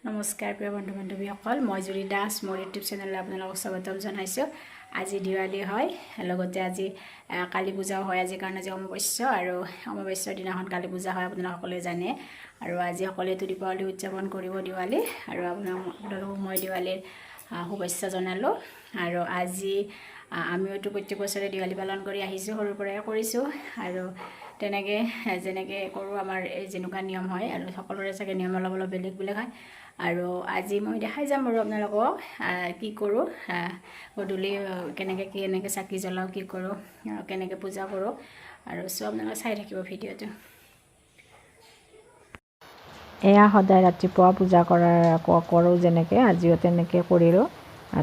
নমস্কাৰ প্ৰিয় বন্ধু বান্ধৱীসকল, মই জুৰি দাস মোৰ ইউটিউব চেনেললৈ আপোনালোকক স্বাগতম জনাইছোঁ। আজি দিৱালী হয়, লগতে আজি কালী পূজাও হয়। আজিৰ কাৰণে আজি অমাৱস্যা আৰু অমাৱস্যাৰ দিনাখন কালী পূজা হয়, আপোনালোকে সকলোৱে জানে। আৰু আজি সকলোৱেতো দীপাৱলী উদযাপন কৰিব দিৱালী, আৰু আপোনালোকক মই দিৱালীৰ শুভেচ্ছা জনালোঁ। আৰু আজি আমিওতো প্ৰত্যেক বছৰে দিৱালী পালন কৰি আহিছোঁ, সৰুৰ পৰাই কৰিছোঁ। আৰু তেনেকৈ যেনেকৈ কৰোঁ, আমাৰ যেনেকুৱা নিয়ম হয়, আৰু সকলোৰে চাগে নিয়ম অলপ অলপ বেলেগ বেলেগ হয়। আৰু আজি মই দেখাই যাম আৰু আপোনালোকক কি কৰোঁ, গধূলি কেনেকৈ চাকি জ্বলাওঁ, কি কৰোঁ, কেনেকৈ পূজা কৰোঁ। আৰু চব আপোনালোকে চাই থাকিব ভিডিঅ'টো। এয়া সদায় ৰাতিপুৱা পূজা কৰোঁ যেনেকৈ, আজিও তেনেকৈ কৰিলোঁ।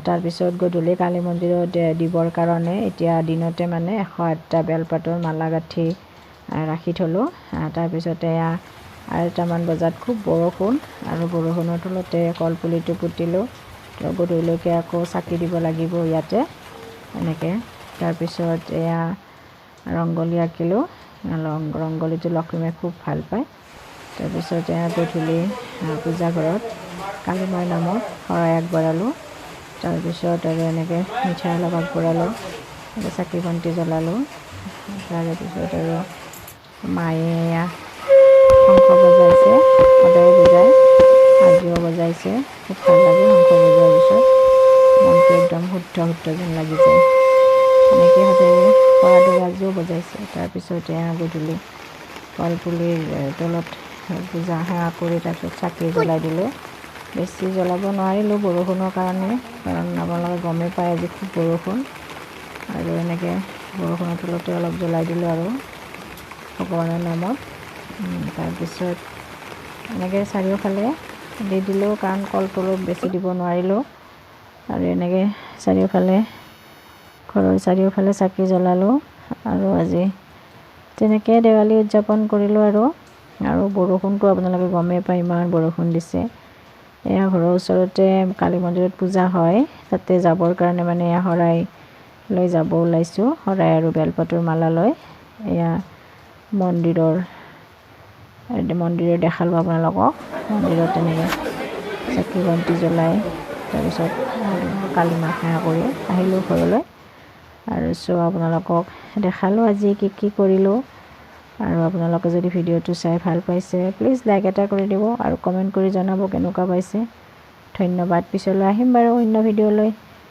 তাৰপিছত গধূলি কালী মন্দিৰত দিবৰ কাৰণে এতিয়া দিনতে মানে 108টা বেলপাতৰ মালা গাঁঠি ৰাখি থ'লোঁ। তাৰপিছতে এয়া 2টামান বজাত খুব বৰষুণ, আৰু বৰষুণৰ তলতে কলপুলিটো পুতিলোঁ। গধূলিলৈকে আকৌ চাকি দিব লাগিব ইয়াতে এনেকৈ। তাৰপিছত এয়া ৰংগলী আঁকিলোঁ। ৰংগলীটো লক্ষ্মীয়ে খুব ভাল পায়। তাৰপিছত এয়া গধূলি পূজা ঘৰত কালী মাৰ নামত শৰাই আগবঢ়ালোঁ। তাৰপিছত আৰু এনেকৈ মিঠাই অলপ আগবঢ়ালোঁ, চাকি বন্তি জ্বলালোঁ। তাৰপিছত আৰু মায়ে এয়া শংখ বজাইছে, সদায় বজায়, আজিও বজাইছে। খুব ভাল লাগে শংখ বজোৱাৰ পিছত, মনটো একদম শুদ্ধ যেন লাগি যায়। এনেকৈ সদায় কৰাৰ দৰে আজিও বজাইছে। তাৰপিছত এয়া গধূলি কলপুলিৰ তলত পূজা সেৱা কৰি তাৰপিছত চাকি জ্বলাই দিলোঁ। বেছি জ্বলাব নোৱাৰিলোঁ বৰষুণৰ কাৰণে, কাৰণ আপোনালোকে গমেই পায় আজি খুব বৰষুণ। আৰু এনেকৈ বৰষুণৰ তলতে অলপ জ্বলাই দিলোঁ আৰু ভগৱানৰ নামত। তাৰপিছত এনেকৈ চাৰিওফালে দি দিলোঁ, কাৰণ কলতলত বেছি দিব নোৱাৰিলোঁ। আৰু এনেকৈ ঘৰৰ চাৰিওফালে চাকি জ্বলালোঁ। আৰু আজি তেনেকৈ দেৱালী উদযাপন কৰিলোঁ। আৰু বৰষুণটো আপোনালোকে গমেই পায়, ইমান বৰষুণ দিছে। এয়া ঘৰৰ ওচৰতে কালী মন্দিৰত পূজা হয়, তাতে যাবৰ কাৰণে মানে এয়া শৰাই লৈ যাব ওলাইছোঁ। শৰাই আৰু বেলপাতৰ মালা লৈ এয়া মন্দিৰৰ দেখালোঁ আপোনালোকক। মন্দিৰত তেনেকৈ চাকি বন্তি জ্বলাই তাৰপিছত কালী মাক সেৱা কৰি আহিলোঁ ঘৰলৈ। আৰু আপোনালোকক দেখালোঁ আজি কি কৰিলোঁ। আৰু আপোনালোকে যদি ভিডিঅ'টো চাই ভাল পাইছে, প্লিজ লাইক এটা কৰি দিব আৰু কমেণ্ট কৰি জনাব কেনেকুৱা পাইছে। ধন্যবাদ। পিছলৈ আহিম বাৰু অন্য ভিডিঅ'লৈ।